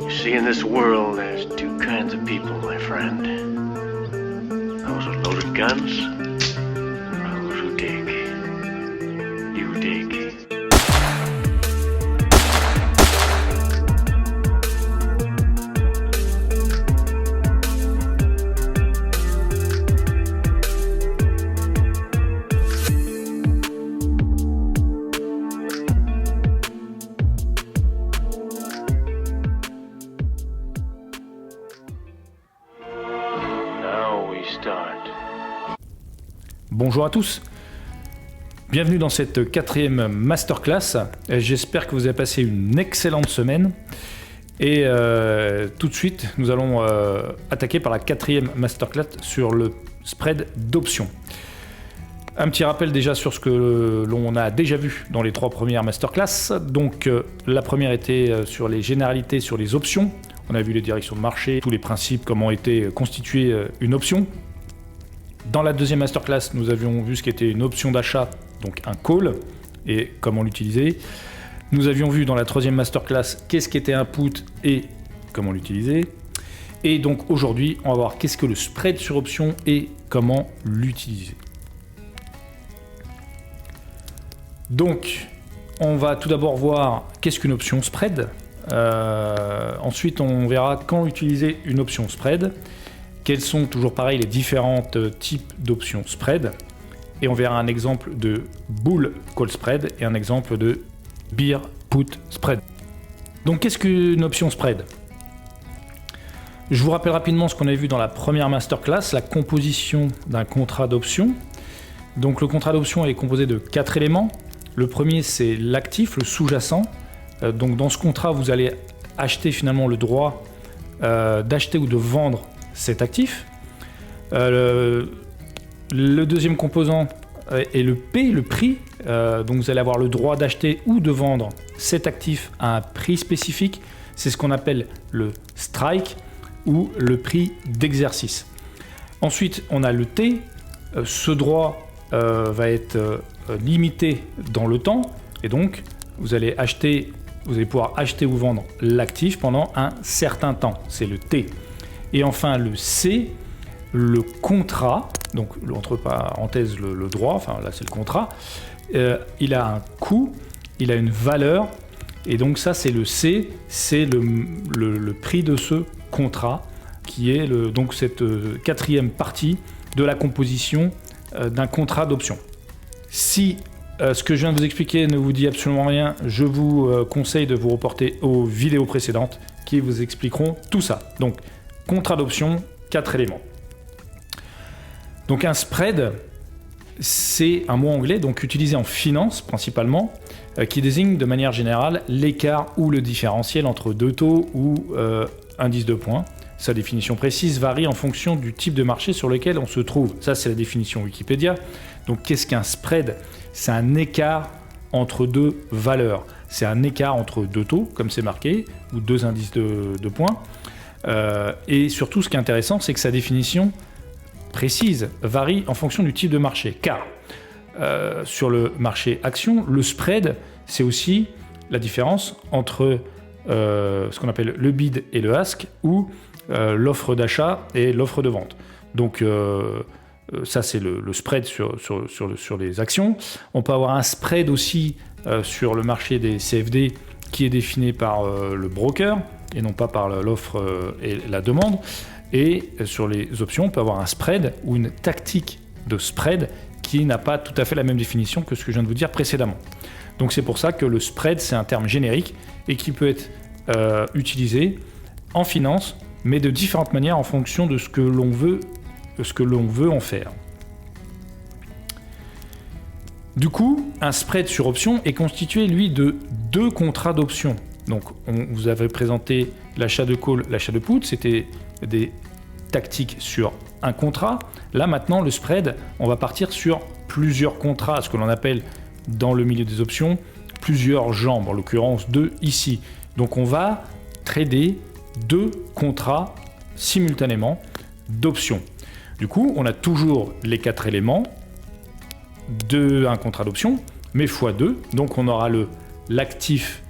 See, in this world, there's two kinds of people, my friend. Those with loaded guns, and those who dig. You dig. Bonjour à tous, bienvenue dans cette 4e masterclass. J'espère que vous avez passé une excellente semaine. Et tout de suite, nous allons attaquer par la 4e masterclass sur le spread d'options. Un petit rappel déjà sur ce que l'on a déjà vu dans les 3 premières masterclass. Donc la première était sur les généralités sur les options. On a vu les directions de marché, tous les principes, comment était constituée une option. Dans la 2e masterclass, nous avions vu ce qu'était une option d'achat, donc un call, et comment l'utiliser. Nous avions vu dans la 3e masterclass qu'est-ce qu'était un put et comment l'utiliser. Et donc aujourd'hui, on va voir qu'est-ce que le spread sur option et comment l'utiliser. Donc, on va tout d'abord voir qu'est-ce qu'une option spread. Ensuite, on verra quand utiliser une option spread. Quels sont, toujours pareil, les différents types d'options spread. Et on verra un exemple de bull call spread et un exemple de bear put spread. Donc qu'est-ce qu'une option spread ? Je vous rappelle rapidement ce qu'on avait vu dans la première masterclass, la composition d'un contrat d'option. Donc le contrat d'option est composé de 4 éléments. Le premier, c'est l'actif, le sous-jacent. Donc dans ce contrat, vous allez acheter finalement le droit d'acheter ou de vendre cet actif. Le deuxième composant est le P, le prix. Donc vous allez avoir le droit d'acheter ou de vendre cet actif à un prix spécifique. C'est ce qu'on appelle le strike ou le prix d'exercice. Ensuite, on a le T. Ce droit va être limité dans le temps. Et donc, vous allez pouvoir acheter ou vendre l'actif pendant un certain temps. C'est le T. Et enfin le C, le contrat, donc entre parenthèses le droit, enfin là c'est le contrat, il a un coût, il a une valeur, et donc ça c'est le C, c'est le prix de ce contrat, qui est donc cette 4e partie de la composition d'un contrat d'option. Si ce que je viens de vous expliquer ne vous dit absolument rien, je vous conseille de vous reporter aux vidéos précédentes qui vous expliqueront tout ça. Donc, contrat d'option, 4 éléments. Donc un spread, c'est un mot anglais donc utilisé en finance principalement, qui désigne de manière générale l'écart ou le différentiel entre deux taux ou indice de points. Sa définition précise varie en fonction du type de marché sur lequel on se trouve. Ça, c'est la définition Wikipédia. Donc qu'est-ce qu'un spread ? C'est un écart entre deux valeurs. C'est un écart entre deux taux, comme c'est marqué, ou deux indices de points. Et surtout, ce qui est intéressant, c'est que sa définition précise varie en fonction du type de marché. Car sur le marché action, le spread, c'est aussi la différence entre ce qu'on appelle le bid et le ask, ou l'offre d'achat et l'offre de vente. Donc ça, c'est le spread sur les actions. On peut avoir un spread aussi sur le marché des CFD qui est défini par le broker et non pas par l'offre et la demande. Et sur les options, on peut avoir un spread ou une tactique de spread qui n'a pas tout à fait la même définition que ce que je viens de vous dire précédemment. Donc c'est pour ça que le spread, c'est un terme générique et qui peut être utilisé en finance, mais de différentes manières en fonction de ce que l'on veut en faire. Du coup, un spread sur option est constitué, lui, de 2 contrats d'options. Donc, vous avez présenté l'achat de call, l'achat de put, c'était des tactiques sur un contrat. Là, maintenant, le spread, on va partir sur plusieurs contrats, ce que l'on appelle dans le milieu des options, plusieurs jambes, en l'occurrence 2 ici. Donc, on va trader 2 contrats simultanément d'options. Du coup, on a toujours les 4 éléments de un contrat d'option, mais x2. Donc, on aura l'actif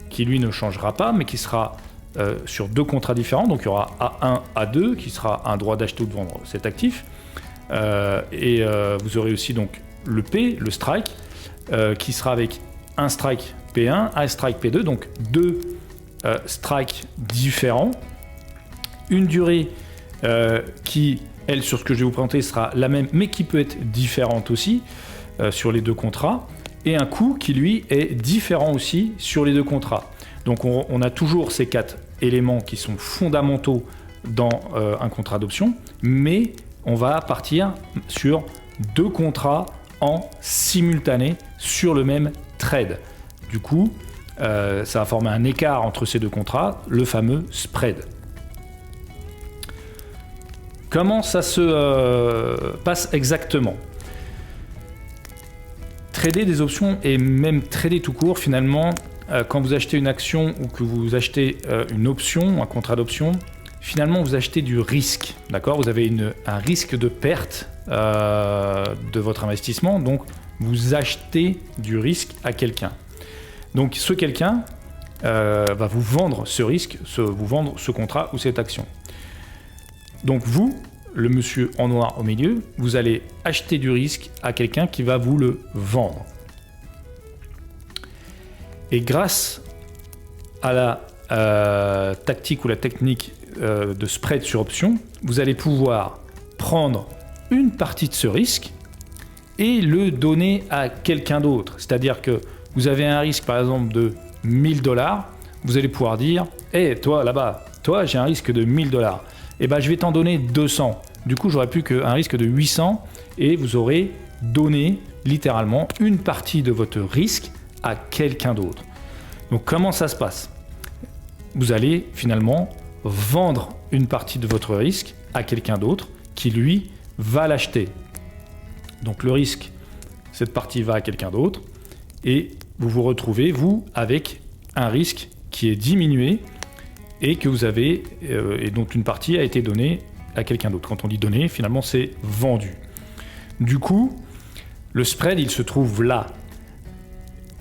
qui, lui, ne changera pas, mais qui sera sur deux contrats différents. Donc il y aura A1, A2 qui sera un droit d'acheter ou de vendre cet actif. Vous aurez aussi donc le P, le strike, qui sera avec un strike P1, un strike P2, donc deux strikes différents. Une durée qui, elle, sur ce que je vais vous présenter, sera la même, mais qui peut être différente aussi sur les deux contrats. Et un coût qui, lui, est différent aussi sur les deux contrats. Donc on a toujours ces quatre éléments qui sont fondamentaux dans un contrat d'option, mais on va partir sur deux contrats en simultané sur le même trade. Du coup, ça va former un écart entre ces deux contrats, le fameux spread. Comment ça se passe exactement ? Trader des options et même trader tout court, finalement, quand vous achetez une action ou que vous achetez une option, un contrat d'option, finalement vous achetez du risque, d'accord ? Vous avez un risque de perte de votre investissement, donc vous achetez du risque à quelqu'un. Donc ce quelqu'un va vous vendre ce risque, vous vendre ce contrat ou cette action. Donc vous, le monsieur en noir au milieu, vous allez acheter du risque à quelqu'un qui va vous le vendre. Et grâce à la tactique ou la technique de spread sur option, vous allez pouvoir prendre une partie de ce risque et le donner à quelqu'un d'autre. C'est-à-dire que vous avez un risque par exemple de 1000 $, vous allez pouvoir dire « Hey, toi là-bas, toi j'ai un risque de 1000 $. Eh ben, je vais t'en donner 200. Du coup, j'aurai plus qu'un risque de 800 et vous aurez donné littéralement une partie de votre risque à quelqu'un d'autre. Donc, comment ça se passe ? Vous allez finalement vendre une partie de votre risque à quelqu'un d'autre qui, lui, va l'acheter. Donc, le risque, cette partie va à quelqu'un d'autre et vous vous retrouvez, vous, avec un risque qui est diminué et que vous avez, et dont une partie a été donnée à quelqu'un d'autre. Quand on dit donné, finalement, c'est vendu. Du coup, le spread, il se trouve là.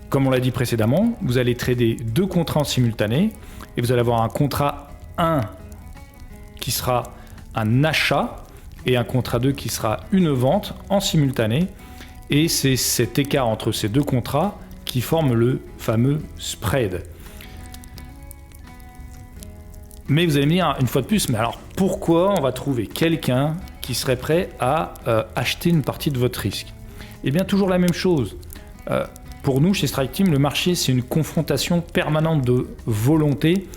Comme on l'a dit précédemment, vous allez trader deux contrats en simultané et vous allez avoir un contrat 1 qui sera un achat et un contrat 2 qui sera une vente en simultané. Et c'est cet écart entre ces deux contrats qui forme le fameux spread. Mais vous allez me dire une fois de plus, mais alors pourquoi on va trouver quelqu'un qui serait prêt à acheter une partie de votre risque ? Eh bien toujours la même chose. Pour nous chez Strike Team, le marché c'est une confrontation permanente de volonté,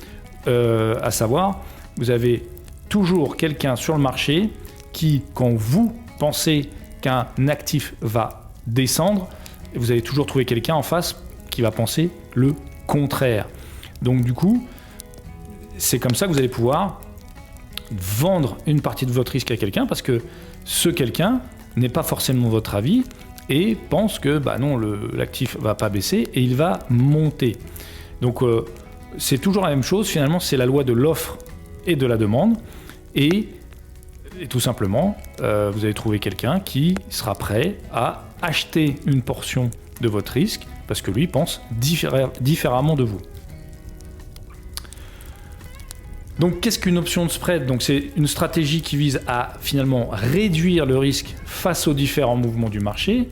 à savoir vous avez toujours quelqu'un sur le marché qui, quand vous pensez qu'un actif va descendre, vous allez toujours trouver quelqu'un en face qui va penser le contraire. Donc du coup, c'est comme ça que vous allez pouvoir vendre une partie de votre risque à quelqu'un parce que ce quelqu'un n'est pas forcément votre avis et pense que bah non, l'actif va pas baisser et il va monter. Donc c'est toujours la même chose, finalement c'est la loi de l'offre et de la demande et tout simplement vous allez trouver quelqu'un qui sera prêt à acheter une portion de votre risque parce que lui pense différemment de vous. Donc qu'est-ce qu'une option de spread ? Donc c'est une stratégie qui vise à finalement réduire le risque face aux différents mouvements du marché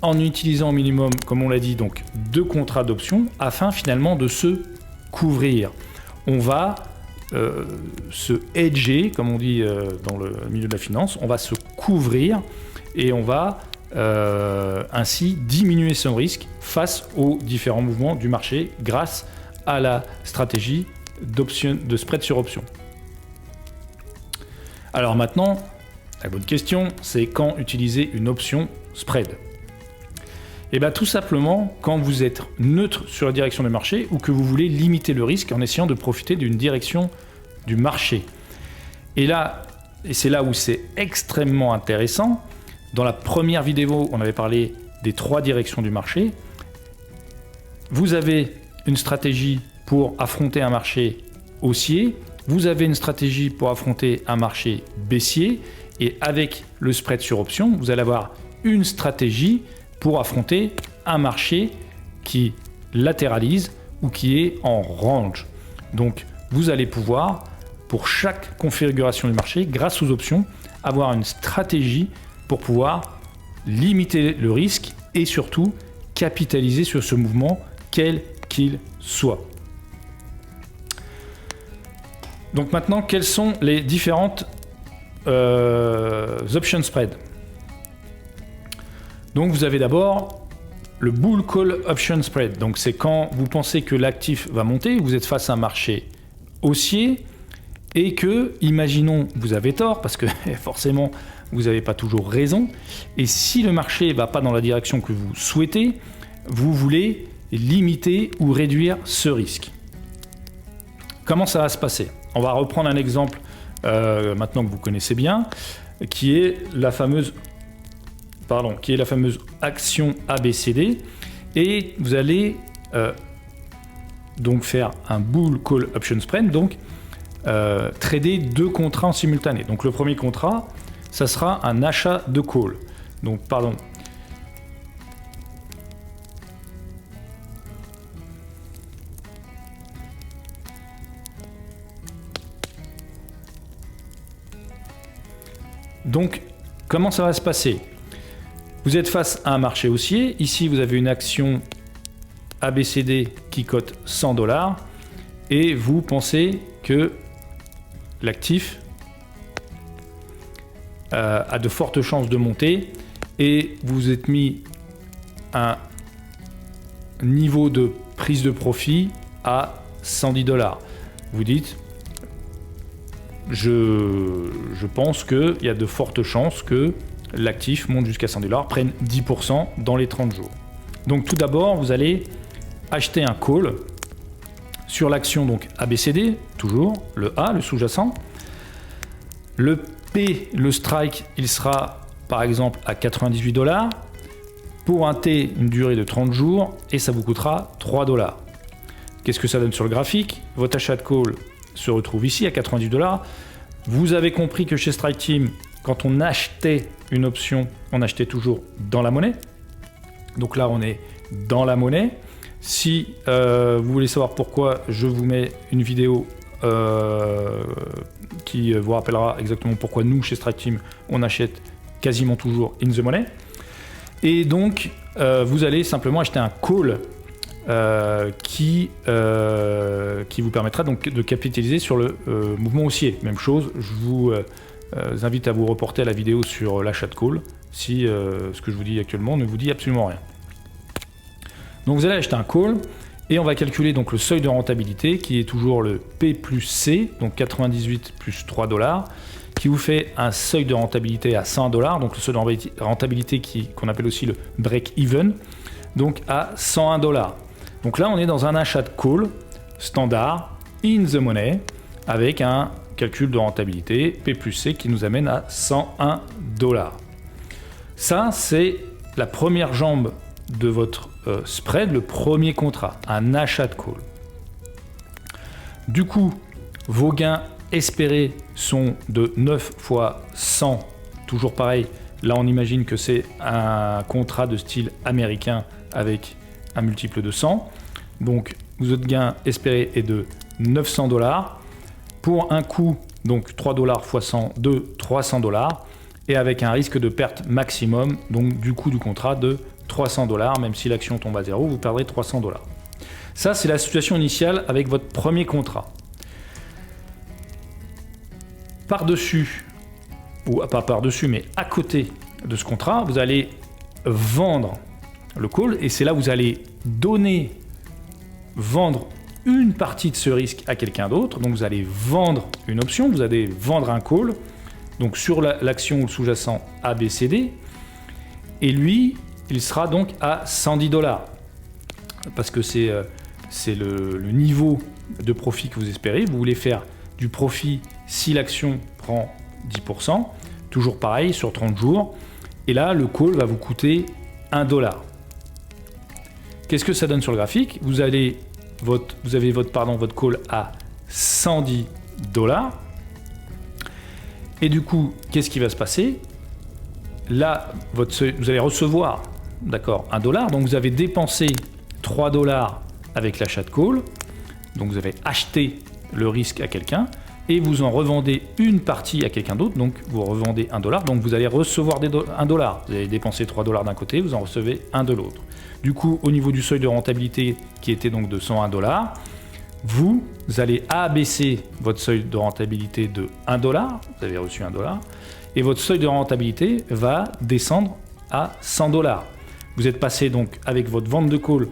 en utilisant au minimum, comme on l'a dit, donc deux contrats d'options afin finalement de se couvrir. On va se hedger, comme on dit dans le milieu de la finance, on va se couvrir et on va ainsi diminuer son risque face aux différents mouvements du marché grâce à la stratégie de spread sur option. Alors maintenant, la bonne question, c'est quand utiliser une option spread ? Et bien tout simplement quand vous êtes neutre sur la direction du marché ou que vous voulez limiter le risque en essayant de profiter d'une direction du marché. Et c'est là où c'est extrêmement intéressant. Dans la première vidéo, on avait parlé des 3 directions du marché. Vous avez une stratégie pour affronter un marché haussier, vous avez une stratégie pour affronter un marché baissier, et avec le spread sur option, vous allez avoir une stratégie pour affronter un marché qui latéralise ou qui est en range. Donc vous allez pouvoir, pour chaque configuration du marché, grâce aux options, avoir une stratégie pour pouvoir limiter le risque et surtout capitaliser sur ce mouvement, quel qu'il soit. Donc maintenant, quelles sont les différentes option spread? Donc vous avez d'abord le bull call option spread. Donc c'est quand vous pensez que l'actif va monter, vous êtes face à un marché haussier et que, imaginons, vous avez tort parce que forcément vous n'avez pas toujours raison. Et si le marché ne va pas dans la direction que vous souhaitez, vous voulez limiter ou réduire ce risque. Comment ça va se passer? On va reprendre un exemple maintenant que vous connaissez bien, qui est la fameuse action ABCD, et vous allez donc faire un bull call option spread, donc trader deux contrats en simultané. Donc le premier contrat, ça sera un achat de call. Donc pardon. Donc, comment ça va se passer? Vous êtes face à un marché haussier. Ici, vous avez une action ABCD qui cote 100 $. Et vous pensez que l'actif a de fortes chances de monter. Et vous êtes mis un niveau de prise de profit à 110 $. Vous dites... Je pense qu'il y a de fortes chances que l'actif monte jusqu'à 100 $, prenne 10% dans les 30 jours. Donc tout d'abord, vous allez acheter un call sur l'action donc ABCD, toujours le A, le sous-jacent. Le P, le strike, il sera par exemple à 98 $. Pour un T, une durée de 30 jours et ça vous coûtera 3 $. Qu'est-ce que ça donne sur le graphique? Votre achat de call se retrouve ici à 98 $. Vous avez compris que chez Strike Team, quand on achetait une option, on achetait toujours dans la monnaie. Donc là, on est dans la monnaie. Si vous voulez savoir pourquoi, je vous mets une vidéo qui vous rappellera exactement pourquoi nous, chez Strike Team, on achète quasiment toujours in the money. Et donc, vous allez simplement acheter un call qui vous permettra donc de capitaliser sur le mouvement haussier. Même chose, je vous invite à vous reporter à la vidéo sur l'achat de call si ce que je vous dis actuellement ne vous dit absolument rien. Donc vous allez acheter un call et on va calculer donc le seuil de rentabilité qui est toujours le P plus C, donc 98 plus 3 $, qui vous fait un seuil de rentabilité à 100 $, donc le seuil de rentabilité qu'on appelle aussi le break-even, donc à 101 $. Donc là, on est dans un achat de call standard, in the money, avec un calcul de rentabilité P plus C qui nous amène à 101 $. Ça, c'est la première jambe de votre spread, le premier contrat, un achat de call. Du coup, vos gains espérés sont de 9 fois 100, toujours pareil. Là, on imagine que c'est un contrat de style américain avec un multiple de 100. Donc, votre gain espéré est de 900 $. Pour un coût, donc 3 $ fois 100, de 300 $. Et avec un risque de perte maximum, donc du coût du contrat de 300 $. Même si l'action tombe à zéro, vous perdrez 300 $. Ça, c'est la situation initiale avec votre premier contrat. Par-dessus, ou pas par-dessus, mais à côté de ce contrat, vous allez vendre le call et c'est là où vous allez vendre une partie de ce risque à quelqu'un d'autre. Donc vous allez vendre une option, vous allez vendre un call donc sur l'action ou le sous-jacent ABCD et lui il sera donc à 110 $ parce que c'est le niveau de profit que vous espérez. Vous voulez faire du profit si l'action prend 10%, toujours pareil sur 30 jours et là le call va vous coûter 1 $. Qu'est-ce que ça donne sur le graphique? Vous avez votre call à 110 $. Et du coup, qu'est-ce qui va se passer? Là, vous allez recevoir, d'accord, 1 $. Donc vous avez dépensé 3 $ avec l'achat de call. Donc vous avez acheté le risque à quelqu'un et vous en revendez une partie à quelqu'un d'autre, donc vous revendez $1, donc vous allez recevoir $1. Vous allez dépenser $3 d'un côté, vous en recevez 1 de l'autre. Du coup, au niveau du seuil de rentabilité qui était donc de $101, vous allez abaisser votre seuil de rentabilité de $1, vous avez reçu $1, et votre seuil de rentabilité va descendre à $100. Vous êtes passé donc avec votre vente de call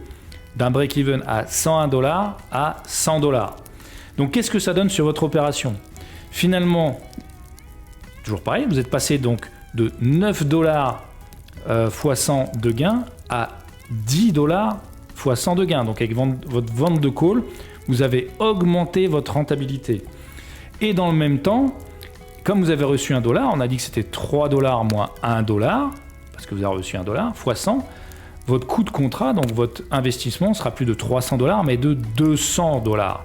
d'un break-even à $101 à $100. Donc qu'est-ce que ça donne sur votre opération? Finalement, toujours pareil, vous êtes passé donc de $9 x 100 de gain à $10 x 100 de gain. Donc avec votre vente de call, vous avez augmenté votre rentabilité. Et dans le même temps, comme vous avez reçu $1, on a dit que c'était $3 moins $1, parce que vous avez reçu $1 x 100, votre coût de contrat, donc votre investissement, sera plus de $300, mais de $200.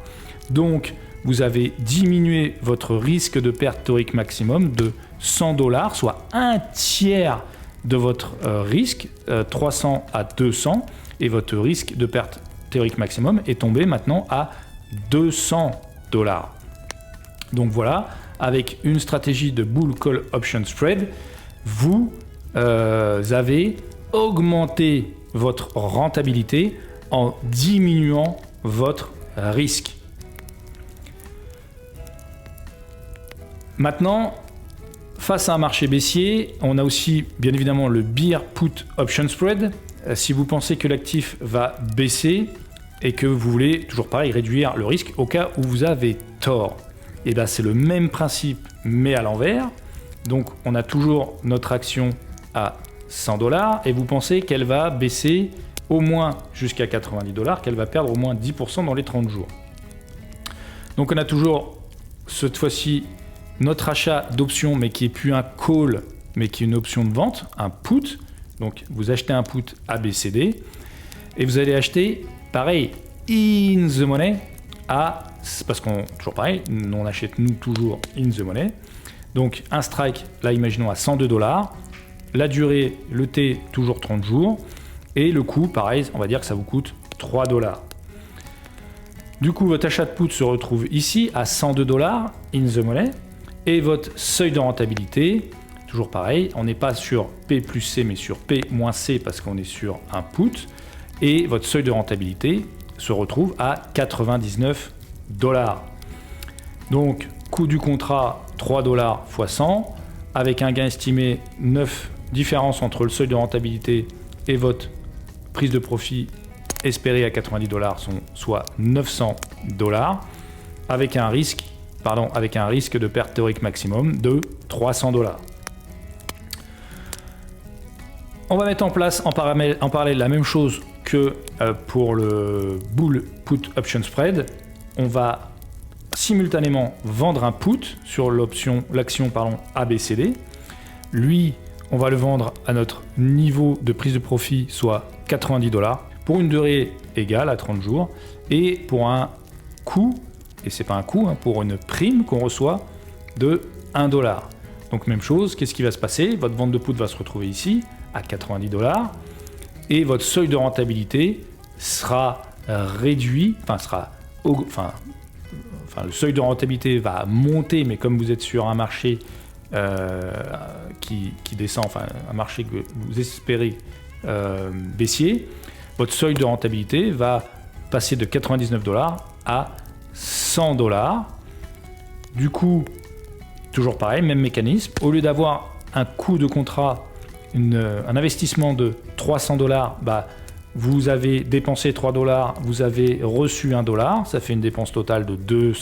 Donc, vous avez diminué votre risque de perte théorique maximum de $100, soit un tiers de votre risque, 300 à 200, et votre risque de perte théorique maximum est tombé maintenant à $200. Donc voilà, avec une stratégie de Bull Call Option Spread, vous avez augmenté votre rentabilité en diminuant votre risque. Maintenant, face à un marché baissier, on a aussi bien évidemment le Bear Put Option Spread. Si vous pensez que l'actif va baisser et que vous voulez, toujours pareil, réduire le risque au cas où vous avez tort. Et bien c'est le même principe mais à l'envers. Donc on a toujours notre action à $100 et vous pensez qu'elle va baisser au moins jusqu'à $90, qu'elle va perdre au moins 10% dans les 30 jours. Donc on a toujours cette fois-ci notre achat d'option mais qui n'est plus un call mais qui est une option de vente, un put. Donc vous achetez un put ABCD et vous allez acheter pareil in the money parce qu'on toujours pareil, on achète nous toujours in the money. Donc un strike, là imaginons à $102, la durée, le T toujours 30 jours et le coût pareil, on va dire que ça vous coûte $3. Du coup votre achat de put se retrouve ici à $102 in the money et votre seuil de rentabilité, toujours pareil, on n'est pas sur P plus C mais sur P moins C parce qu'on est sur un put et votre seuil de rentabilité se retrouve à $99. Donc coût du contrat $3 x 100 avec un gain estimé 9, différence entre le seuil de rentabilité et votre prise de profit espérée à $90 sont soit $900 avec un risque de perte théorique maximum de $300. On va mettre en place en parallèle la même chose que pour le Bull Put Option Spread. On va simultanément vendre un put sur l'action ABCD. Lui, on va le vendre à notre niveau de prise de profit, soit $90, pour une durée égale à 30 jours, et pour un coût, et c'est pas un coût, pour une prime qu'on reçoit de $1. Donc même chose, qu'est-ce qui va se passer? Votre vente de put va se retrouver ici, à $90, et votre seuil de rentabilité sera réduit, le seuil de rentabilité va monter, mais comme vous êtes sur un marché qui descend, un marché que vous espérez baissier, votre seuil de rentabilité va passer de $99 à $100. Du coup, toujours pareil, même mécanisme. Au lieu d'avoir un coût de contrat, un investissement de $300, vous avez dépensé $3, vous avez reçu $1, ça fait une dépense totale de $2,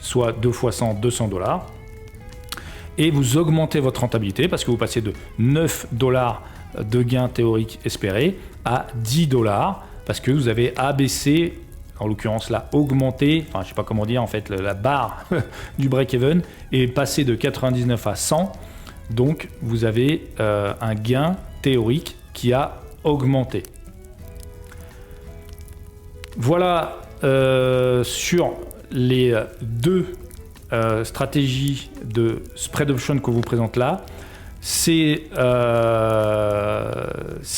soit 2 fois 100, $200. Et vous augmentez votre rentabilité parce que vous passez de $9 de gain théorique espéré à $10 parce que vous avez abaissé, en l'occurrence là, augmenté, je ne sais pas comment dire en fait, la barre du break-even est passé de 99 à 100. Donc vous avez un gain théorique qui a augmenté. Voilà sur les deux stratégies de spread option que vous présente là. C'est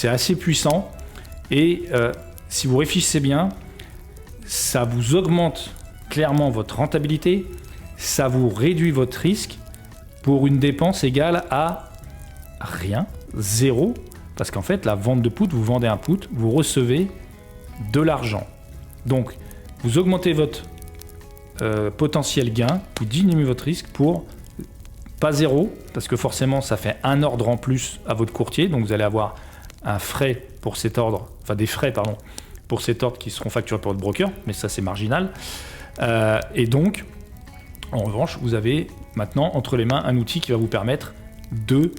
assez puissant et si vous réfléchissez bien, ça vous augmente clairement votre rentabilité, ça vous réduit votre risque pour une dépense égale à rien, zéro, parce qu'en fait la vente de put, vous vendez un put, vous recevez de l'argent. Donc vous augmentez votre potentiel gain, vous diminuez votre risque pour pas zéro, parce que forcément ça fait un ordre en plus à votre courtier, donc vous allez avoir un frais pour cet ordre, enfin des frais pardon, pour cet ordre qui seront facturés par votre broker, mais ça c'est marginal. Et donc, en revanche, vous avez maintenant entre les mains un outil qui va vous permettre de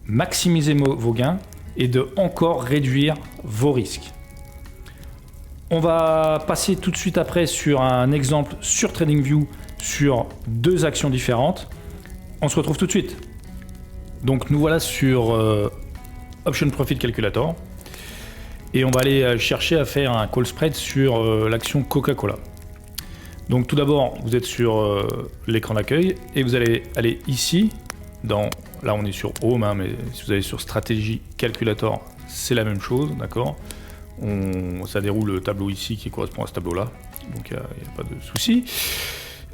maximiser vos gains et de encore réduire vos risques. On va passer tout de suite après sur un exemple sur TradingView sur deux actions différentes. On se retrouve tout de suite. Donc nous voilà sur Option Profit Calculator et on va aller chercher à faire un call spread sur l'action Coca-Cola. Donc tout d'abord, vous êtes sur l'écran d'accueil et vous allez aller ici, là on est sur Home, hein, mais si vous allez sur Stratégie Calculator, c'est la même chose, d'accord. Ça déroule le tableau ici qui correspond à ce tableau-là, donc il n'y a pas de souci.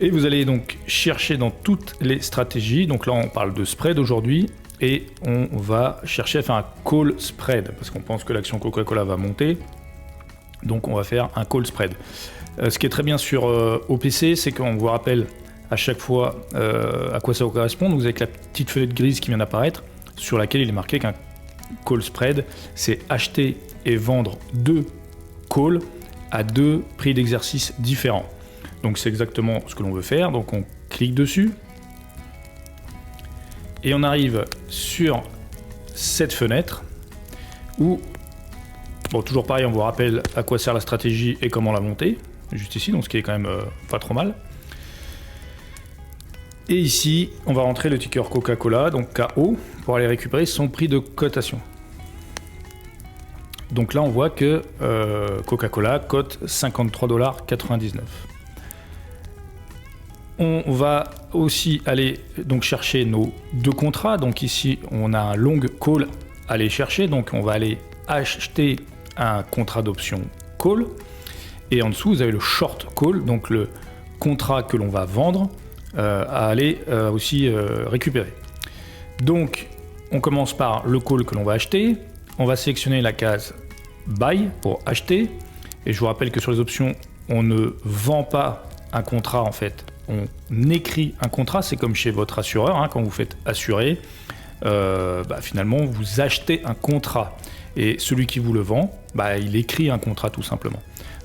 Et vous allez donc chercher dans toutes les stratégies, donc là on parle de spread aujourd'hui, et on va chercher à faire un call spread, parce qu'on pense que l'action Coca-Cola va monter, donc on va faire un call spread. Ce qui est très bien sur OPC, c'est qu'on vous rappelle à chaque fois à quoi ça correspond. Donc vous avez la petite fenêtre grise qui vient d'apparaître, sur laquelle il est marqué qu'un call spread, c'est acheter et vendre deux calls à deux prix d'exercice différents. Donc c'est exactement ce que l'on veut faire. Donc on clique dessus et on arrive sur cette fenêtre où, bon, toujours pareil, on vous rappelle à quoi sert la stratégie et comment la monter, juste ici, donc ce qui est quand même pas trop mal. Et ici, on va rentrer le ticker Coca-Cola, donc KO, pour aller récupérer son prix de cotation. Donc là, on voit que Coca-Cola cote 53,99 $. On va aussi aller donc chercher nos deux contrats. Donc ici, on a un long call à aller chercher. Donc on va aller acheter un contrat d'option call. Et en dessous, vous avez le short call, donc le contrat que l'on va vendre à aller aussi récupérer. Donc, on commence par le call que l'on va acheter. On va sélectionner la case buy pour acheter. Et je vous rappelle que sur les options, on ne vend pas un contrat en fait. On écrit un contrat, c'est comme chez votre assureur, hein, quand vous faites assurer, finalement vous achetez un contrat. Et celui qui vous le vend, il écrit un contrat tout simplement.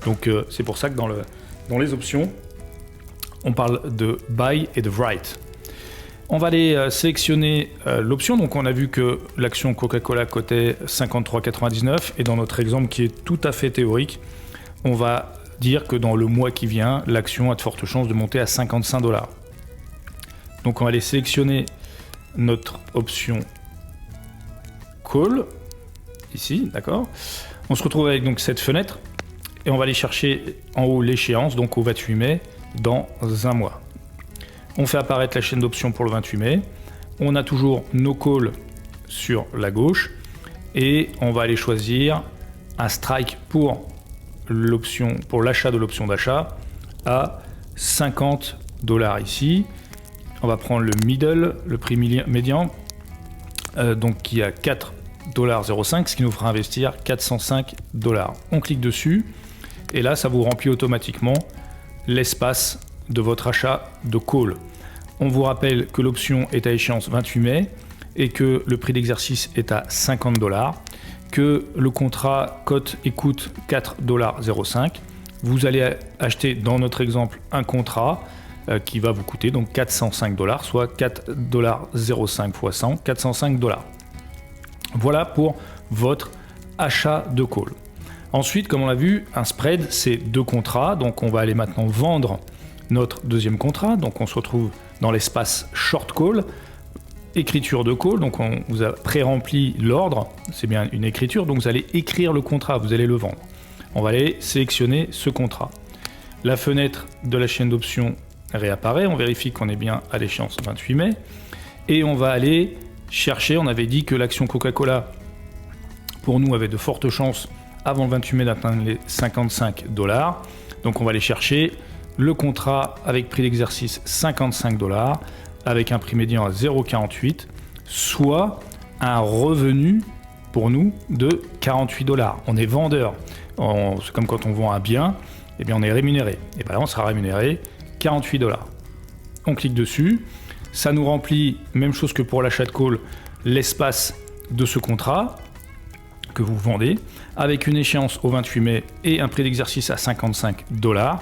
Donc c'est pour ça que dans les options, on parle de buy et de write. On va aller sélectionner l'option. Donc on a vu que l'action Coca-Cola cotait 53,99 et dans notre exemple qui est tout à fait théorique, on va dire que dans le mois qui vient, l'action a de fortes chances de monter à 55 $. Donc on va aller sélectionner notre option call ici, d'accord. On se retrouve avec donc cette fenêtre et on va aller chercher en haut l'échéance, donc au 28 mai, dans un mois. On fait apparaître la chaîne d'options pour le 28 mai. On a toujours nos calls sur la gauche et on va aller choisir un strike pour l'option, pour l'achat de l'option d'achat à 50 $ ici. On va prendre le middle, le prix médian, donc qui est à 4,05 $, ce qui nous fera investir 405 $. On clique dessus et là ça vous remplit automatiquement l'espace de votre achat de call. On vous rappelle que l'option est à échéance 28 mai et que le prix d'exercice est à 50 $, que le contrat cote et coûte 4,05 $. Vous allez acheter dans notre exemple un contrat qui va vous coûter donc 405 $, soit 4,05 x 100, 405 $. Voilà pour votre achat de call. Ensuite, comme on l'a vu, un spread, c'est deux contrats. Donc on va aller maintenant vendre notre deuxième contrat. Donc on se retrouve dans l'espace short call, écriture de call. Donc on vous a pré-rempli l'ordre, c'est bien une écriture. Donc vous allez écrire le contrat, vous allez le vendre. On va aller sélectionner ce contrat. La fenêtre de la chaîne d'options réapparaît. On vérifie qu'on est bien à l'échéance 28 mai. Et on va aller chercher, on avait dit que l'action Coca-Cola, pour nous, avait de fortes chances avant le 28 mai d'atteindre les 55 $. Donc on va aller chercher le contrat avec prix d'exercice 55 $, avec un prix médian à 0,48, soit un revenu pour nous de 48 $. On est vendeur. C'est comme quand on vend un bien, eh bien on est rémunéré. Et bien là, on sera rémunéré 48 $. On clique dessus. Ça nous remplit, même chose que pour l'achat de call, l'espace de ce contrat que vous vendez, avec une échéance au 28 mai et un prix d'exercice à 55 $.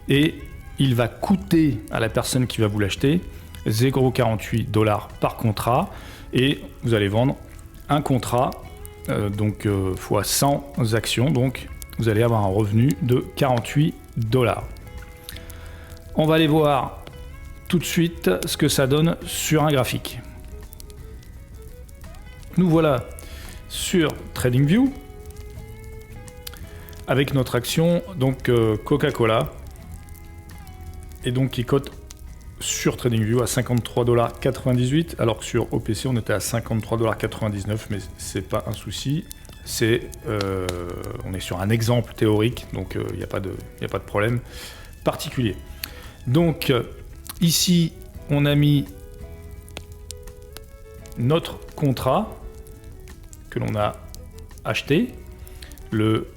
Et il va coûter à la personne qui va vous l'acheter 0,48 $ par contrat. Et vous allez vendre un contrat, fois 100 actions. Donc vous allez avoir un revenu de 48 $. On va aller voir tout de suite ce que ça donne sur un graphique. Nous voilà sur TradingView avec notre action donc Coca-Cola, et donc qui cote sur TradingView à 53,98 $, alors que sur OPC on était à 53,99 $, mais c'est pas un souci. On est sur un exemple théorique, donc il n'y a pas de problème particulier. Donc ici on a mis notre contrat que l'on a acheté, le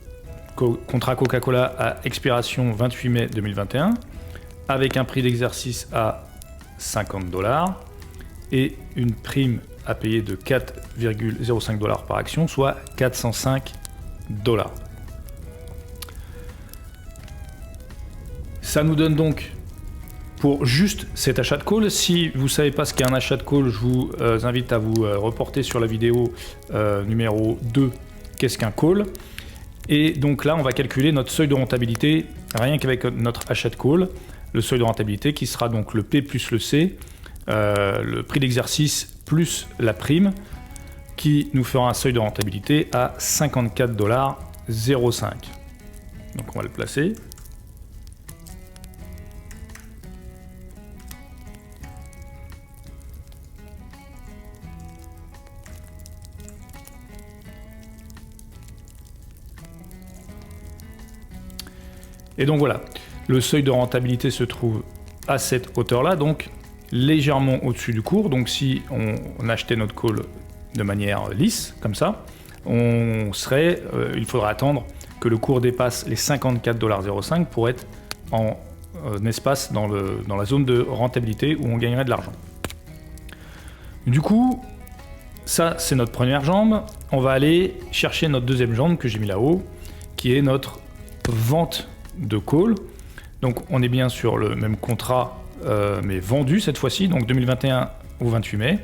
contrat Coca-Cola à expiration 28 mai 2021, avec un prix d'exercice à 50 $ et une prime à payer de 4,05 $ par action, soit 405 $. Ça nous donne donc, pour juste cet achat de call, si vous ne savez pas ce qu'est un achat de call, je vous invite à vous reporter sur la vidéo numéro 2, qu'est-ce qu'un call. Et donc là, on va calculer notre seuil de rentabilité, rien qu'avec notre achat de call. Le seuil de rentabilité qui sera donc le P plus le C, le prix d'exercice plus la prime, qui nous fera un seuil de rentabilité à 54,05 $. Donc on va le placer. Et donc voilà, le seuil de rentabilité se trouve à cette hauteur-là, donc légèrement au-dessus du cours. Donc si on achetait notre call de manière lisse, comme ça, il faudra attendre que le cours dépasse les 54,05 $ pour être en espace dans la zone de rentabilité où on gagnerait de l'argent. Du coup, ça c'est notre première jambe. On va aller chercher notre deuxième jambe que j'ai mis là-haut, qui est notre vente de call. Donc on est bien sur le même contrat mais vendu cette fois-ci, donc 2021 au 28 mai,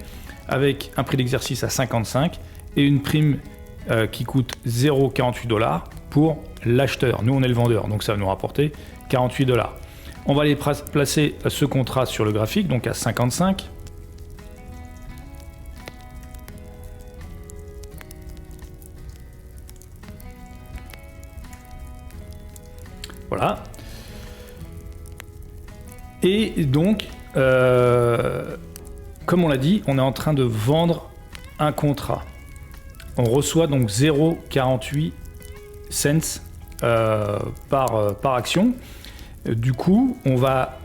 avec un prix d'exercice à 55 et une prime qui coûte 0,48 $ pour l'acheteur. Nous on est le vendeur, donc ça va nous rapporter 48 $. On va aller placer ce contrat sur le graphique, donc à 55. Voilà. Et donc, comme on l'a dit, on est en train de vendre un contrat. On reçoit donc 0,48 cents par action. Du coup,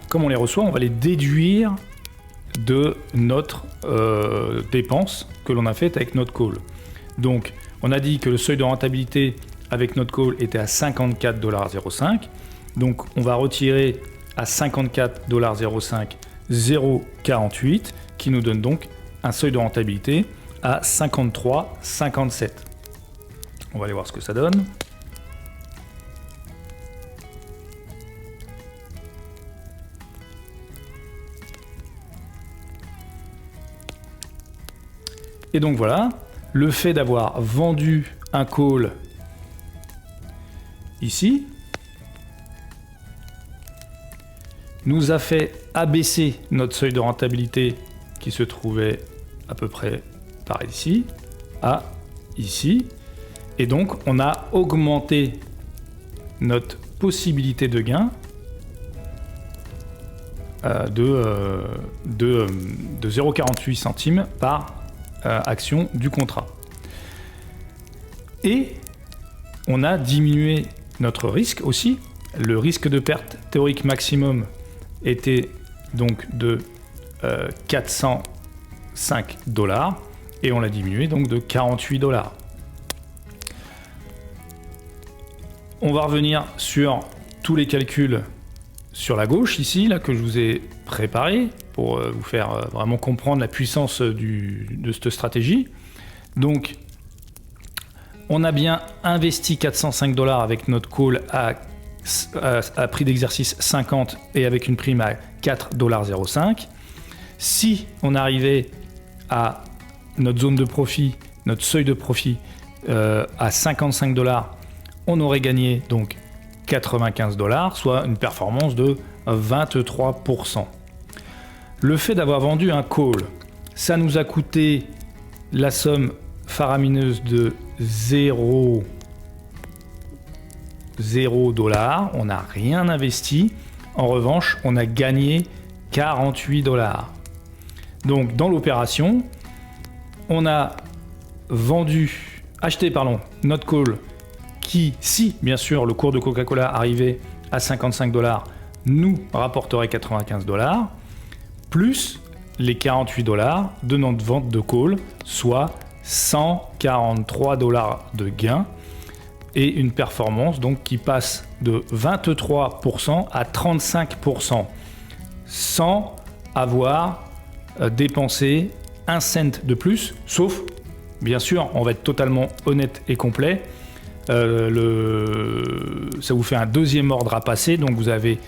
comme on les reçoit, on va les déduire de notre dépense que l'on a faite avec notre call. Donc, on a dit que le seuil de rentabilité avec notre call était à 54,05 $. Donc, on va retirer à 54,05 $, 0,48 $, qui nous donne donc un seuil de rentabilité à 53,57 $. On va aller voir ce que ça donne. Et donc voilà, le fait d'avoir vendu un call ici nous a fait abaisser notre seuil de rentabilité qui se trouvait à peu près par ici à ici, et donc on a augmenté notre possibilité de gain de 0,48 centimes par action du contrat. Et on a diminué notre risque aussi, Le risque de perte théorique maximum était donc de 405 $, et on l'a diminué donc de 48 $. On va revenir sur tous les calculs sur la gauche ici, là, que je vous ai préparé pour vous faire vraiment comprendre la puissance de cette stratégie. Donc, on a bien investi 405 $ avec notre call à prix d'exercice 50 et avec une prime à 4,05 $. Si on arrivait à notre zone de profit, notre seuil de profit à 55 $, on aurait gagné donc 95 $, soit une performance de 23%. Le fait d'avoir vendu un call, ça nous a coûté la somme faramineuse de 0 $. On n'a rien investi. En revanche, on a gagné 48 $. Donc dans l'opération, on a acheté notre call qui, si bien sûr le cours de Coca-Cola arrivait à 55 $, nous rapporterait 95 $, plus les 48 $ de notre vente de call, soit 143 $ de gain, et une performance donc qui passe de 23% à 35%, sans avoir dépensé un cent de plus, sauf, bien sûr, on va être totalement honnête et complet, ça vous fait un deuxième ordre à passer, donc vous avez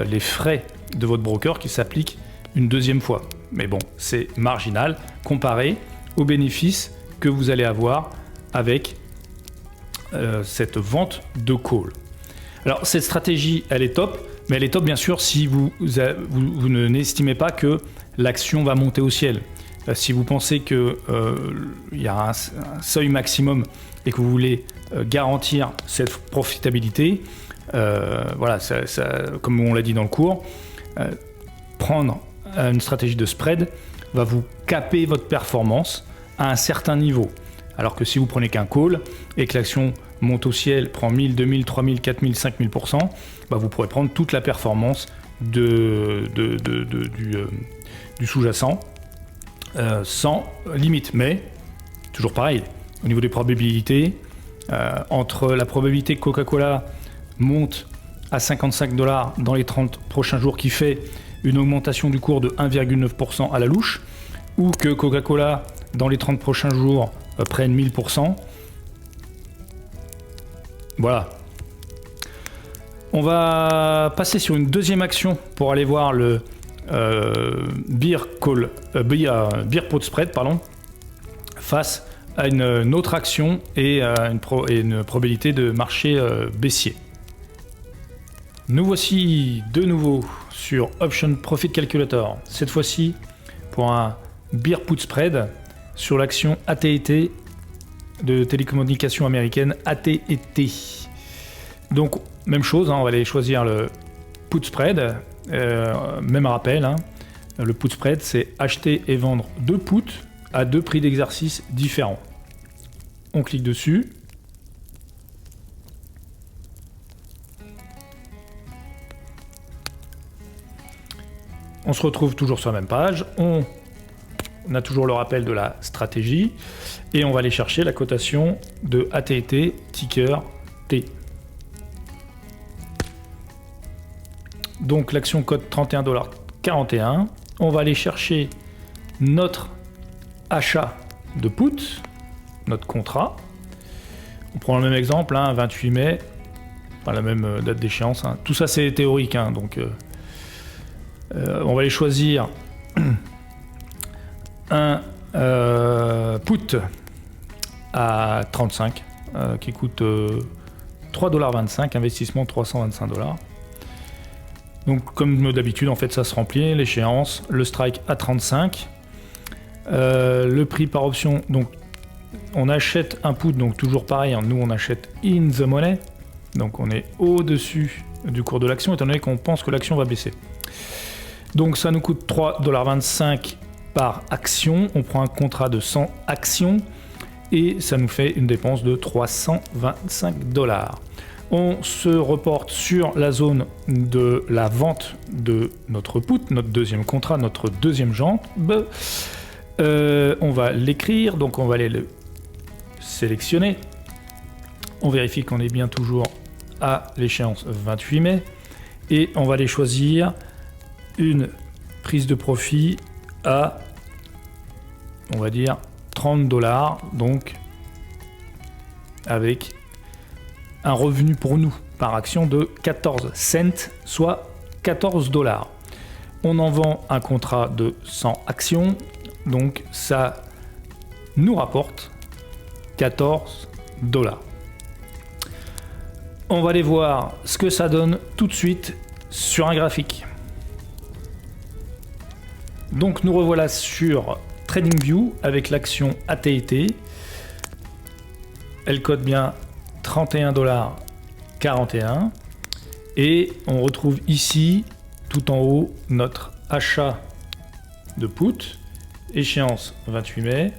les frais de votre broker qui s'appliquent une deuxième fois. Mais bon, c'est marginal comparé aux bénéfices que vous allez avoir avec cette vente de call. Alors cette stratégie, elle est top, mais elle est top bien sûr si vous n'estimez pas que l'action va monter au ciel. Si vous pensez qu'il y a un seuil maximum et que vous voulez garantir cette profitabilité, voilà, comme on l'a dit dans le cours, prendre une stratégie de spread va vous caper votre performance à un certain niveau. Alors que si vous prenez qu'un call et que l'action monte au ciel, prend 1000, 2000, 3000, 4000, 5000%, vous pourrez prendre toute la performance du sous-jacent sans limite. Mais, toujours pareil, au niveau des probabilités, entre la probabilité que Coca-Cola monte à 55 $ dans les 30 prochains jours, qui fait une augmentation du cours de 1,9% à la louche, ou que Coca-Cola dans les 30 prochains jours prenne 1000%. Voilà. On va passer sur une deuxième action pour aller voir le beer put spread, face à une autre action et une probabilité de marché baissier. Nous voici de nouveau sur Option Profit Calculator, cette fois-ci pour un beer put spread sur l'action AT&T de télécommunications américaine AT&T. Donc même chose, on va aller choisir le put spread, même rappel, le put spread c'est acheter et vendre deux puts à deux prix d'exercice différents. On clique dessus. On se retrouve toujours sur la même page, on a toujours le rappel de la stratégie et on va aller chercher la cotation de AT&T, ticker T. Donc l'action cote 31,41 $. On va aller chercher notre achat de put, notre contrat. On prend le même exemple, 28 mai, enfin la même date d'échéance. Tout ça c'est théorique, donc on va aller choisir un put à 35 qui coûte 3,25 $, investissement 325 $. Donc comme d'habitude en fait ça se remplit, l'échéance, le strike à 35, le prix par option, donc on achète un put, donc toujours pareil, nous on achète in the money, donc on est au-dessus du cours de l'action étant donné qu'on pense que l'action va baisser. Donc ça nous coûte 3,25 $ par action, on prend un contrat de 100 actions et ça nous fait une dépense de 325 $. On se reporte sur la zone de la vente de notre put, notre deuxième contrat, notre deuxième jambe. On va l'écrire, donc on va aller le sélectionner. On vérifie qu'on est bien toujours à l'échéance 28 mai. Et on va aller choisir une prise de profit à, on va dire, 30 $, donc avec un revenu pour nous par action de 14 cents, soit 14 $. On en vend un contrat de 100 actions, donc ça nous rapporte 14 $. On va aller voir ce que ça donne tout de suite sur un graphique. Donc nous revoilà sur TradingView avec l'action AT&T. Elle code bien 31,41 $. Et on retrouve ici, tout en haut, notre achat de put. Échéance 28 mai.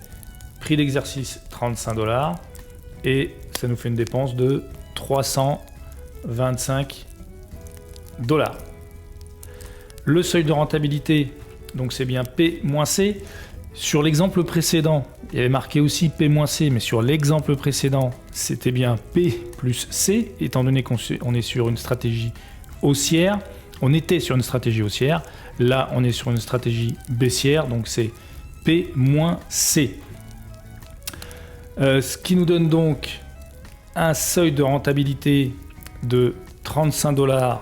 Prix d'exercice 35 $. Et ça nous fait une dépense de 325 $. Le seuil de rentabilité, donc c'est bien P-C. Sur l'exemple précédent, il y avait marqué aussi P-C, mais sur l'exemple précédent, c'était bien P plus C, étant donné qu'on est sur une stratégie haussière. On était sur une stratégie haussière, là on est sur une stratégie baissière, donc c'est P-C. Ce qui nous donne donc un seuil de rentabilité de 35 $,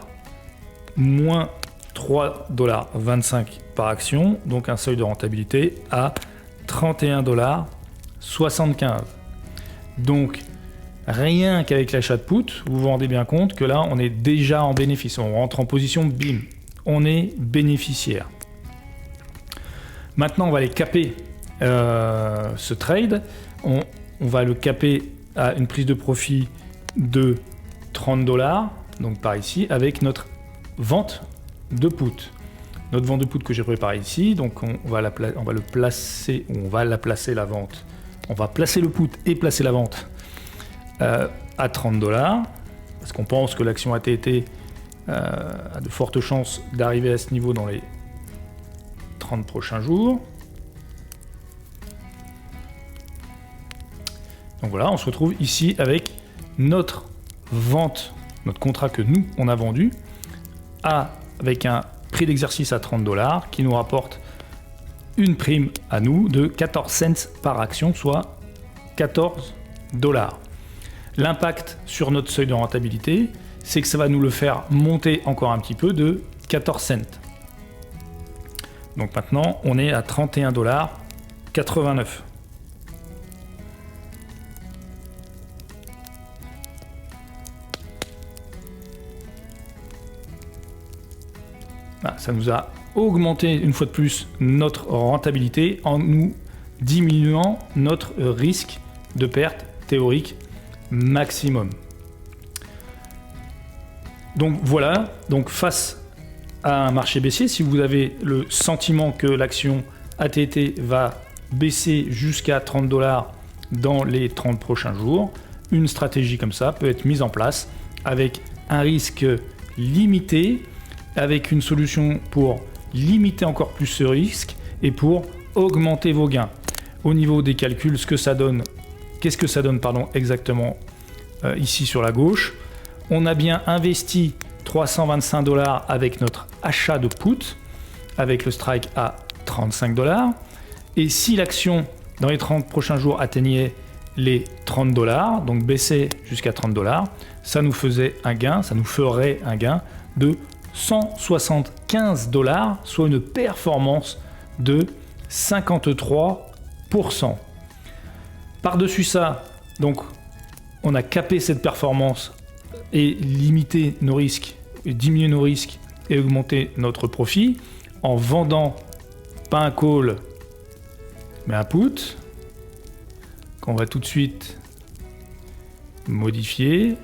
moins 3,25 $ par action, donc un seuil de rentabilité à 31,75 $. Donc rien qu'avec l'achat de put, vous vous rendez bien compte que là on est déjà en bénéfice, on rentre en position, bim, on est bénéficiaire. Maintenant on va aller caper ce trade, on va le caper à une prise de profit de 30 $, donc par ici, avec notre vente de put. Notre vente de put que j'ai préparé ici, donc on va la placer la vente. On va placer le put et placer la vente à 30 $, parce qu'on pense que l'action AT&T a de fortes chances d'arriver à ce niveau dans les 30 prochains jours. Donc voilà, on se retrouve ici avec notre vente, notre contrat que nous, on a vendu, avec un prix d'exercice à 30 $ qui nous rapporte une prime à nous de 14 cents par action, soit 14 $. L'impact sur notre seuil de rentabilité, c'est que ça va nous le faire monter encore un petit peu de 14 cents. Donc maintenant, on est à 31,89 $. Ça nous a augmenté une fois de plus notre rentabilité en nous diminuant notre risque de perte théorique maximum. Donc voilà, donc face à un marché baissier, si vous avez le sentiment que l'action AT&T va baisser jusqu'à 30 $ dans les 30 prochains jours, une stratégie comme ça peut être mise en place avec un risque limité, avec une solution pour limiter encore plus ce risque et pour augmenter vos gains. Au niveau des calculs, qu'est-ce que ça donne exactement ici sur la gauche. On a bien investi 325 $ avec notre achat de put, avec le strike à 35 $. Et si l'action dans les 30 prochains jours atteignait les 30 $, donc baissait jusqu'à 30 $, ça nous ferait un gain de 175 $, soit une performance de 53%. Par-dessus ça, donc, on a capé cette performance et limité nos risques, et diminué nos risques et augmenté notre profit en vendant pas un call mais un put qu'on va tout de suite modifier.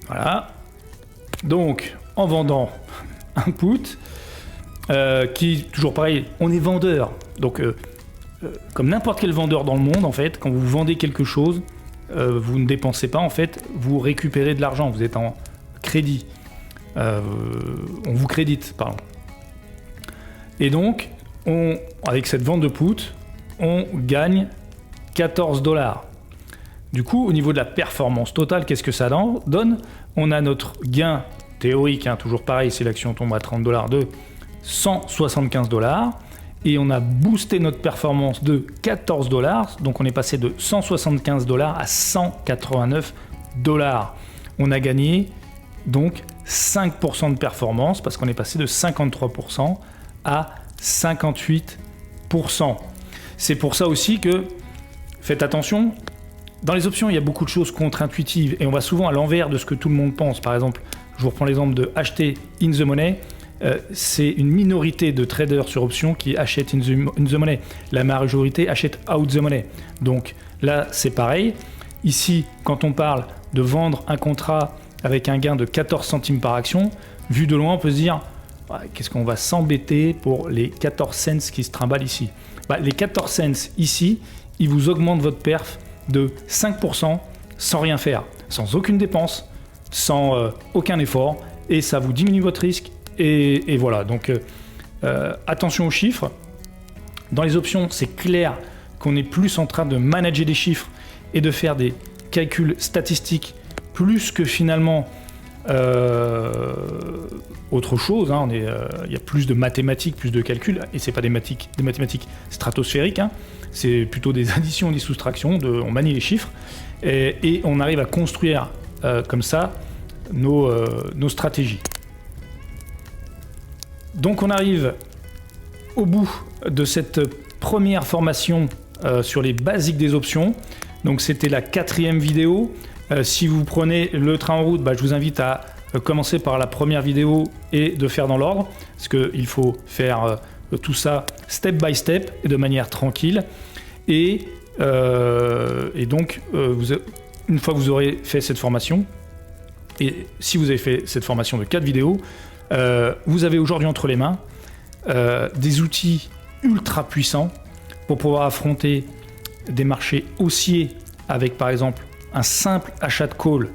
Voilà. Donc, en vendant un put, qui, toujours pareil, on est vendeur. Donc, comme n'importe quel vendeur dans le monde, en fait, quand vous vendez quelque chose, vous ne dépensez pas, en fait, vous récupérez de l'argent, vous êtes en crédit. On vous crédite, pardon. Et donc, avec cette vente de put, on gagne 14 $. Du coup, au niveau de la performance totale, qu'est-ce que ça donne? On a notre gain théorique, hein, toujours pareil, si l'action tombe à 30 $, de 175 $. Et on a boosté notre performance de 14 $. Donc on est passé de 175 $ à 189 $. On a gagné donc 5% de performance parce qu'on est passé de 53% à 58%. C'est pour ça aussi que, faites attention, dans les options, il y a beaucoup de choses contre-intuitives et on va souvent à l'envers de ce que tout le monde pense. Par exemple, je vous reprends l'exemple de acheter in the money. C'est une minorité de traders sur options qui achètent in the money. La majorité achète out the money. Donc là, c'est pareil. Ici, quand on parle de vendre un contrat avec un gain de 14 centimes par action, vu de loin, on peut se dire qu'est-ce qu'on va s'embêter pour les 14 cents qui se trimballent ici. Les 14 cents ici, ils vous augmentent votre perf de 5% sans rien faire, sans aucune dépense, sans aucun effort, et ça vous diminue votre risque. Et voilà, donc attention aux chiffres. Dans les options, c'est clair qu'on est plus en train de manager des chiffres et de faire des calculs statistiques plus que finalement autre chose. Hein. Il y a plus de mathématiques, plus de calculs, et c'est pas des mathématiques stratosphériques, hein. C'est plutôt des additions et des soustractions, on manie les chiffres, et on arrive à construire comme ça nos stratégies. Donc on arrive au bout de cette première formation sur les basiques des options. Donc c'était la 4e vidéo. Si vous prenez le train en route, je vous invite à commencer par la première vidéo et de faire dans l'ordre, parce qu'il faut faire tout ça step by step et de manière tranquille. Et donc, une fois que vous aurez fait cette formation, et si vous avez fait cette formation de 4 vidéos, vous avez aujourd'hui entre les mains des outils ultra puissants pour pouvoir affronter des marchés haussiers avec par exemple un simple achat de call.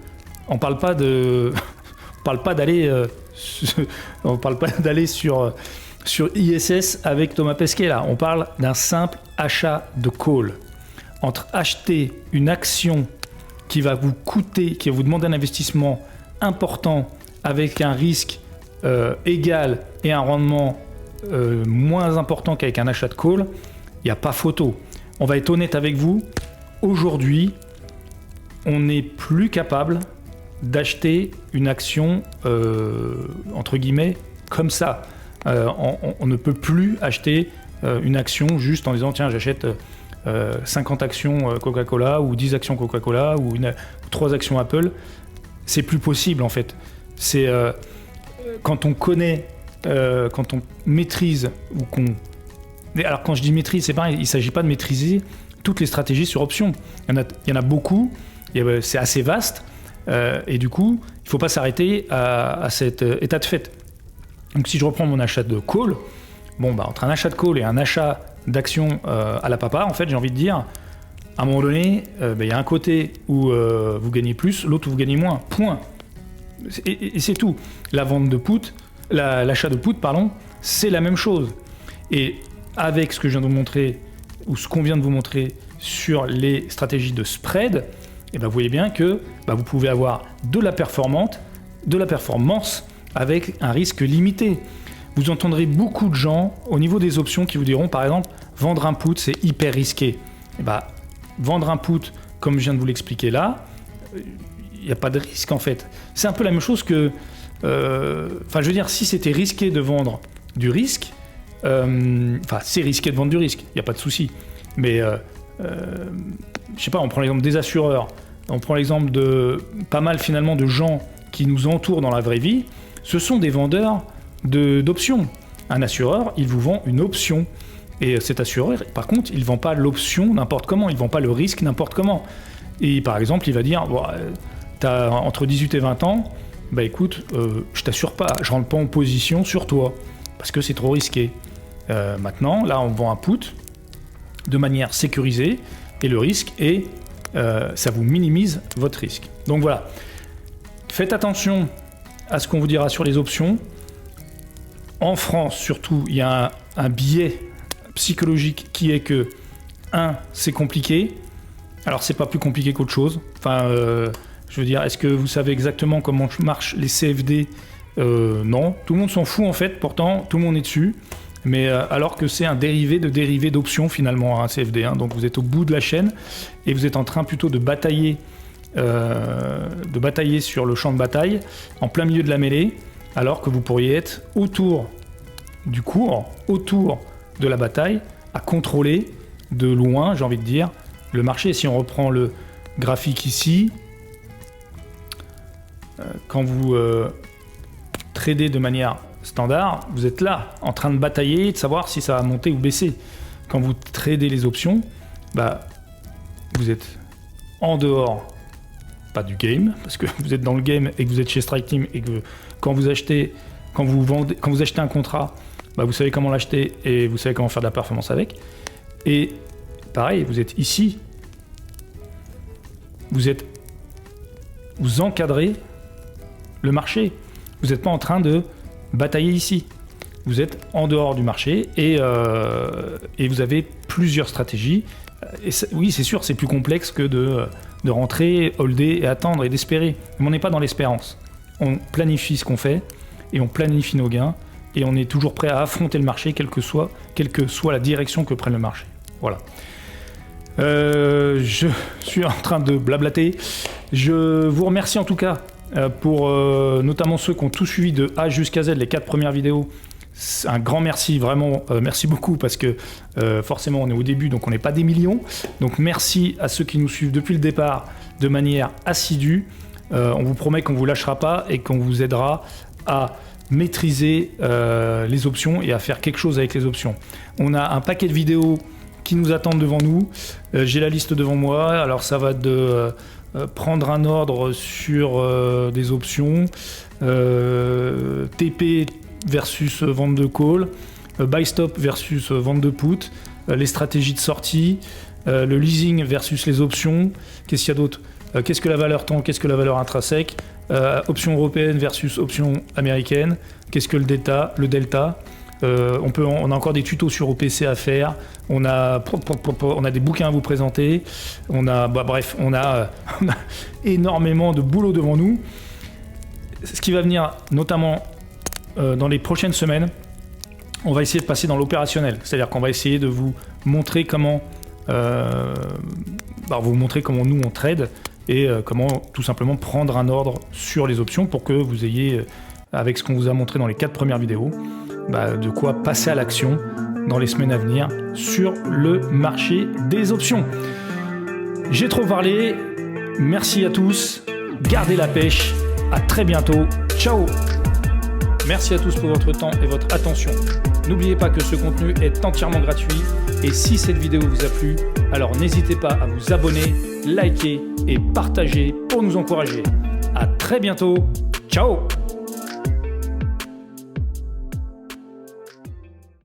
On parle pas d'aller sur ISS avec Thomas Pesquet là. On parle d'un simple achat de call. Entre acheter une action qui va vous coûter, qui va vous demander un investissement important avec un risque égal et un rendement moins important qu'avec un achat de call, il n'y a pas photo. On va être honnête avec vous, aujourd'hui, on n'est plus capable d'acheter une action, entre guillemets, comme ça. On ne peut plus acheter une action juste en disant tiens, j'achète 50 actions Coca-Cola ou 10 actions Coca-Cola ou 3 actions Apple. C'est plus possible en fait. C'est quand on connaît, quand on maîtrise ou qu'on... Alors quand je dis maîtrise, c'est pareil, il ne s'agit pas de maîtriser toutes les stratégies sur options. Il y en a beaucoup, c'est assez vaste, et du coup, il ne faut pas s'arrêter à cet état de fait. Donc si je reprends mon achat de call, entre un achat de call et un achat d'action à la papa, en fait, j'ai envie de dire, à un moment donné, il y a un côté où vous gagnez plus, l'autre où vous gagnez moins, point. Et c'est tout. La vente de put, l'achat de put, c'est la même chose. Et avec ce que je viens de vous montrer, ou ce qu'on vient de vous montrer sur les stratégies de spread, vous voyez bien que vous pouvez avoir de la performance avec un risque limité. Vous entendrez beaucoup de gens au niveau des options qui vous diront par exemple vendre un put c'est hyper risqué. Vendre un put comme je viens de vous l'expliquer là, il n'y a pas de risque en fait. C'est un peu la même chose que je veux dire, si c'était risqué de vendre du risque, c'est risqué de vendre du risque, il n'y a pas de souci. Mais je sais pas, on prend l'exemple des assureurs, on prend l'exemple de pas mal finalement de gens qui nous entourent dans la vraie vie, ce sont des vendeurs d'options. Un assureur, il vous vend une option. Et cet assureur, par contre, il ne vend pas l'option n'importe comment, il ne vend pas le risque n'importe comment. Et par exemple, il va dire, tu as entre 18 et 20 ans, écoute, je t'assure pas, je rentre pas en position sur toi, parce que c'est trop risqué. Maintenant, là, on vend un put, de manière sécurisée et le risque est, ça vous minimise votre risque. Donc voilà, faites attention à ce qu'on vous dira sur les options. En France surtout, il y a un biais psychologique qui est que 1, c'est compliqué. Alors c'est pas plus compliqué qu'autre chose. Enfin, je veux dire, est-ce que vous savez exactement comment marchent les CFD? Non, tout le monde s'en fout en fait, pourtant tout le monde est dessus. Mais alors que c'est un dérivé d'options finalement, un CFD. Hein. Donc vous êtes au bout de la chaîne et vous êtes en train plutôt de batailler sur le champ de bataille, en plein milieu de la mêlée, alors que vous pourriez être autour du cours, autour de la bataille, à contrôler de loin, j'ai envie de dire, le marché. Si on reprend le graphique ici, quand vous tradez de manière standard, vous êtes là, en train de batailler, de savoir si ça va monter ou baisser. Quand vous tradez les options, vous êtes en dehors, pas du game, parce que vous êtes dans le game et que vous êtes chez Strike Team et que quand vous achetez un contrat, vous savez comment l'acheter et vous savez comment faire de la performance avec. Et pareil, vous êtes ici, vous encadrez le marché. Vous n'êtes pas en train de batailler ici. Vous êtes en dehors du marché et vous avez plusieurs stratégies. Et oui, c'est sûr, c'est plus complexe que de rentrer, holder et attendre et d'espérer. Mais on n'est pas dans l'espérance. On planifie ce qu'on fait et on planifie nos gains et on est toujours prêt à affronter le marché, quelle que soit la direction que prenne le marché. Voilà. Je suis en train de blablater. Je vous remercie en tout cas pour notamment ceux qui ont tout suivi de A jusqu'à Z, les 4 premières vidéos. Un grand merci, vraiment, merci beaucoup parce que forcément on est au début, donc on n'est pas des millions. Donc merci à ceux qui nous suivent depuis le départ de manière assidue. On vous promet qu'on ne vous lâchera pas et qu'on vous aidera à maîtriser les options et à faire quelque chose avec les options. On a un paquet de vidéos qui nous attendent devant nous. J'ai la liste devant moi, alors ça va de prendre un ordre sur des options, TP versus vente de call, buy stop versus vente de put, les stratégies de sortie, le leasing versus les options, qu'est-ce qu'il y a d'autre, qu'est-ce que la valeur temps, qu'est-ce que la valeur intrinsèque, option européenne versus option américaine, qu'est-ce que le delta, on a encore des tutos sur OPC à faire, on a des bouquins à vous présenter, on a énormément de boulot devant nous. Ce qui va venir notamment dans les prochaines semaines, on va essayer de passer dans l'opérationnel, c'est-à-dire qu'on va essayer de vous montrer comment nous on trade et comment tout simplement prendre un ordre sur les options pour que vous ayez, avec ce qu'on vous a montré dans les 4 premières vidéos, de quoi passer à l'action dans les semaines à venir sur le marché des options. J'ai trop parlé, merci à tous, gardez la pêche, à très bientôt, ciao. Merci à tous pour votre temps et votre attention. N'oubliez pas que ce contenu est entièrement gratuit et si cette vidéo vous a plu, alors n'hésitez pas à vous abonner, liker et partager pour nous encourager. À très bientôt, ciao.